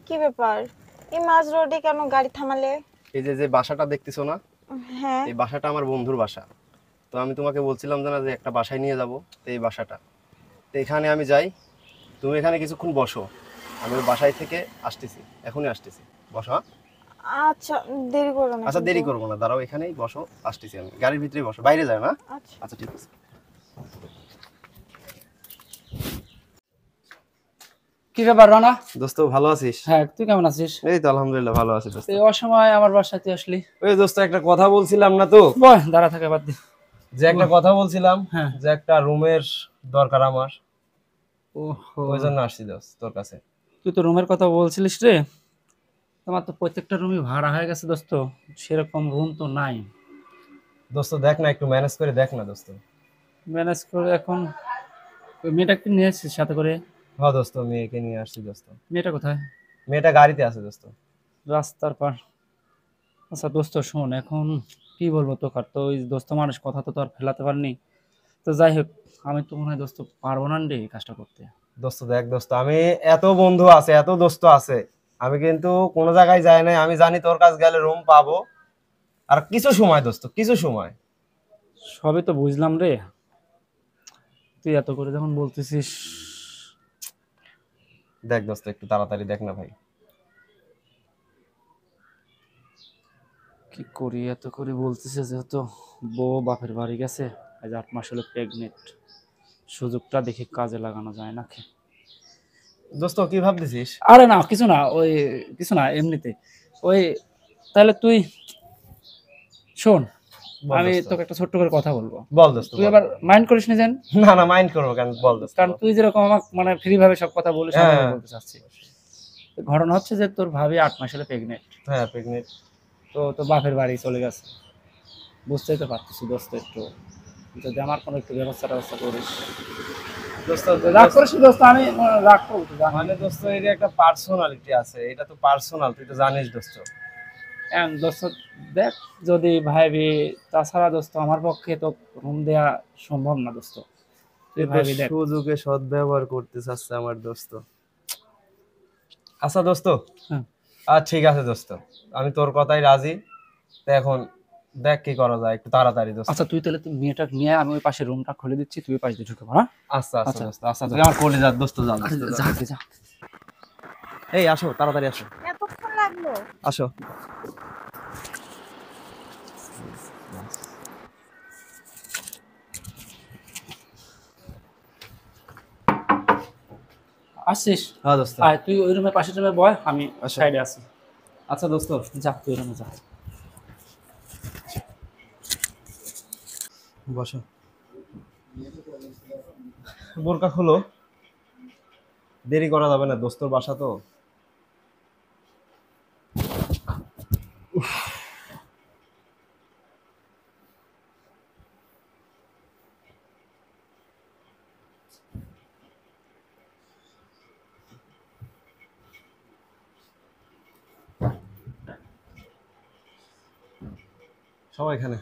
কি ব্যাপার? এই মাঝ রোডে কেন গাড়ি থামালে? এই যে যে বাসাটা দেখতেছো না, হ্যাঁ। এই বাসাটা আমার বন্ধুর বাসা। তো আমি তোমাকে বলছিলাম যে না, যে একটা বাসায় নিয়ে যাব। তো এই বাসাটা, তো এখানে আমি যাই, তুমি এখানে কিছুক্ষণ বসো। আমি ওই বাসায় থেকে আসতেছি, এখনই আসতেছি। বসো, হ্যাঁ? আচ্ছা, দেরি করো না আচ্ছা, কিন্তু। দেরি করবো না, দাঁড়াও, এখানেই বসো। আসতেছি, আমি গাড়ির ভিতরেই বসো, বাইরে যায় না। আচ্ছা। আচ্ছা, ঠিক আছে। কি ব্যাপার রানা? দোস্ত, ভালো আছিস? হ্যাঁ, তুই কেমন আছিস? এই তো আলহামদুলিল্লাহ ভালো আছি দোস্ত। এই অসময় আমার বাসায় তুই আসলি? ওই দোস্ত, একটা কথা বলছিলাম না তো, বয় দাঁড়া থাকে বাদ দে। যে একটা কথা বলছিলাম, হ্যাঁ। যে একটা রুমের দরকার আমার, ওহো, ওই জন্য আসছি দোস্ত তোর কাছে। তুই তো রুমের কথা বলছিলিস রে। তোমার তো প্রত্যেকটা রুমই ভাড়া হয়ে গেছে দোস্ত, সেরকম রুম তো নাই। দোস্ত দেখ না, একটু ম্যানেজ করে দেখ না দোস্ত। ম্যানেজ করে এখন ওই মেয়েটাকে নিয়ে এসেছিস সাথে করে? হ্যাঁ দোস্ত, মেয়েকে নিয়ে আসছি দোস্ত। মেয়েটা কোথায়? মেয়েটা গাড়িতে আছে দোস্ত। রাস্তার পার। আচ্ছা দোস্ত শোন, এখন কি বলবো তোকে, আর তো ওই দোস্ত মানুষ, কথা তো আর ফেলাতে পারিনি। তো যাই হোক, আমি তো মনে হয় দোস্ত পারবো না রে এই কাজটা করতে। দোস্ত দেখ দোস্ত, আমি এত বন্ধু আছে, এত দোস্ত আছে, আমি কিন্তু কোনো জায়গায় যাই নাই। আমি জানি তোর কাছে গেলে রুম পাবো। আর কিছু সময় দোস্ত, কিছু সময়। সবই তো বুঝলাম রে, তুই এত করে যখন বলতেছিস। দেখ দোস্ত, একটু তাড়াতাড়ি দেখ না ভাই। কি করি, এত করে বলতেছে যেহেতু বউ বাপের বাড়ি গেছে, আজ 8 মাস হলো প্রেগনেন্ট, সুযোগটা দেখে কাজে লাগানো যায় নাকি? দোস্ত, কি ভাবতেছিস? আরে না কিছু না, ওই কিছু না এমনিতে। ওই তাহলে তুই শোন, বল আমি দোস্ত। তোকে একটা ছোট্ট করে কথা বলবো। বল দোস্ত, তুই বল। আবার মাইন্ড করিস না যেন। না না, মাইন্ড করবো কেন, বল দোস্ত, কারণ বল। তুই যেরকম আমাকে মানে ফ্রি ভাবে সব কথা বলিস, আমি হ্যাঁ বলতে চাচ্ছি। ঘটনা হচ্ছে যে তোর ভাবি 8 মাস হলো প্রেগনেন্ট। হ্যাঁ, প্রেগনেন্ট। তো তো বাপের বাড়ি চলে গেছে, বুঝতেই তো পারতেছি দোস্ত, একটু যদি আমার কোনো একটু ব্যবস্থা করিস। দোস্ত রাগ করিস না দোস্ত, আমি রাগ করবো তো, জানি। মানে দোস্ত, এর একটা পার্সোনালিটি আছে, এটা তো পার্সোনাল, তুই তো জানিস দোস্ত। দোস্ত দেখ, যদি ভাইবি, তাছাড়া দোস্ত আমার পক্ষে তো রুম দেয়া সম্ভব না দোস্ত, তুই তুই তো ভাইবি দেখ। সুযোগে সদ্ব্যবহার করতে চাচ্ছে আমার দোস্ত। আচ্ছা দোস্ত, হ্যাঁ। ঠিক আছে দোস্ত, আমি তোর কথাই রাজি। তো এখন দেখ কি করা যায়, একটু তাড়াতাড়ি দোস্ত। আচ্ছা তুই তাহলে তুই মেয়েটা নিয়ে, আমি ওই পাশে রুমটা খুলে দিচ্ছি, তুই ওই পাশে দিয়ে ঢুকে পড়, হ্যাঁ? আচ্ছা আচ্ছা আচ্ছা দোস্ত, আচ্ছা, তুই আমার কোলে যা দোস্ত, যা আরে দোস্ত, যা। যা যা। এই আসো, তাড়াতাড়ি আসো। এতক্ষণ লাগলো? আসো। আসছিস? হ্যাঁ দোস্ত। আয় তুই ওই রুমের পাশের রুমে বয়, আমি আচ্ছা। সাইডে আছি। আচ্ছা দোস্ত, যা তুই রুমে যা। বসো। বোরকা খুলো, দেরি করা যাবে না, দোস্তর বাসা তো। সবাই এখানে।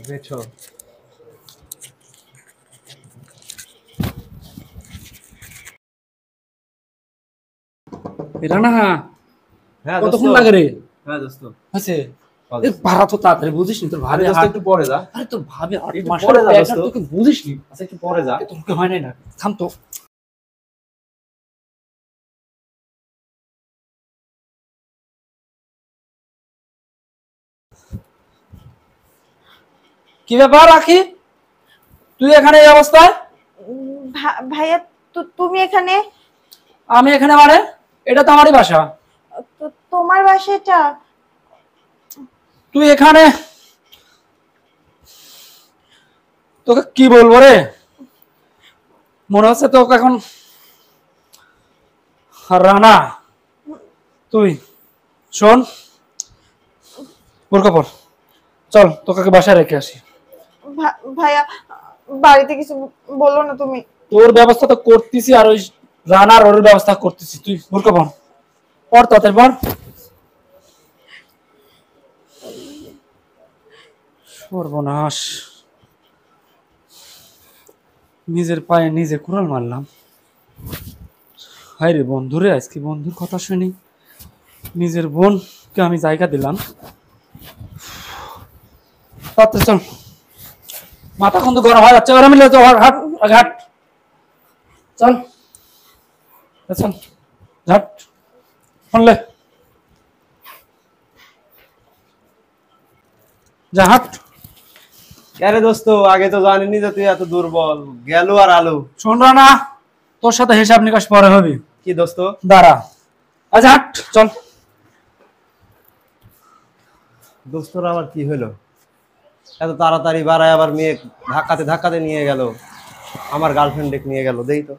বেছো। এটা না, হ্যাঁ দোস্ত। কতক্ষণ লাগে রে? হ্যাঁ দোস্ত। হচ্ছে হ্যাঁ এই দোস্ত। ভাড়া তো তাড়াতাড়ি বুঝিস নি, তোর আরে ভাবি দোস্ত, একটু পরে যা। আরে তোর ভাবি 8 একটু মাস পরে যা প্রেগনেন্ট, দোস্ত। তোকে বুঝিস নি। আচ্ছা, একটু পরে যা। তোকে হয় নাই না, থাম তো। কি ব্যাপার রাখি, তুই এখানে এই অবস্থায়? ভাইয়া, তুমি এখানে? আমি এখানে মানে, এটা তো আমারই বাসা। তোমার বাসাটা? তুই এখানে, তোকে কি বলবো রে, মনে হচ্ছে তোকে এখন রানা। তুই শোন, বোরকা পর, চল তোকে বাসায় রেখে আসি। ভাইয়া, বাড়িতে কিছু বলো না তুমি। তোর ব্যবস্থা তো করতেছি, আর ওই রানার ওর ব্যবস্থা করতেছি, তুই বোরকা পর, পর তাড়াতাড়ি পর। সর্বনাশ। নিজের পায়ে নিজে কুড়াল মারলাম। হায় রে বন্ধুরে, আজকে বন্ধুর কথা শুনি নিজের বোনকে আমি জায়গা দিলাম। তাড়াতাড়ি চল, মাথা কিন্তু গরম হয়ে যাচ্ছে, ওরা মিলে হাট ঘাট চল চল ঘাট শুনলে যা হাট। আরে দোস্ত, আগে তো জানিনি যে তুই এত দুর্বল, গেল আর আলু। শোন না, তোর সাথে হিসাব নিকাশ পরে হবে। কি দোস্ত? দাঁড়া, আচ্ছা হাট চল। দোস্তর আবার কি হলো? এত তাড়াতাড়ি বাড়ায় আবার মেয়ে ধাক্কাতে ধাক্কাতে নিয়ে গেল, আমার গার্লফ্রেন্ড নিয়ে গেল, দেই তো।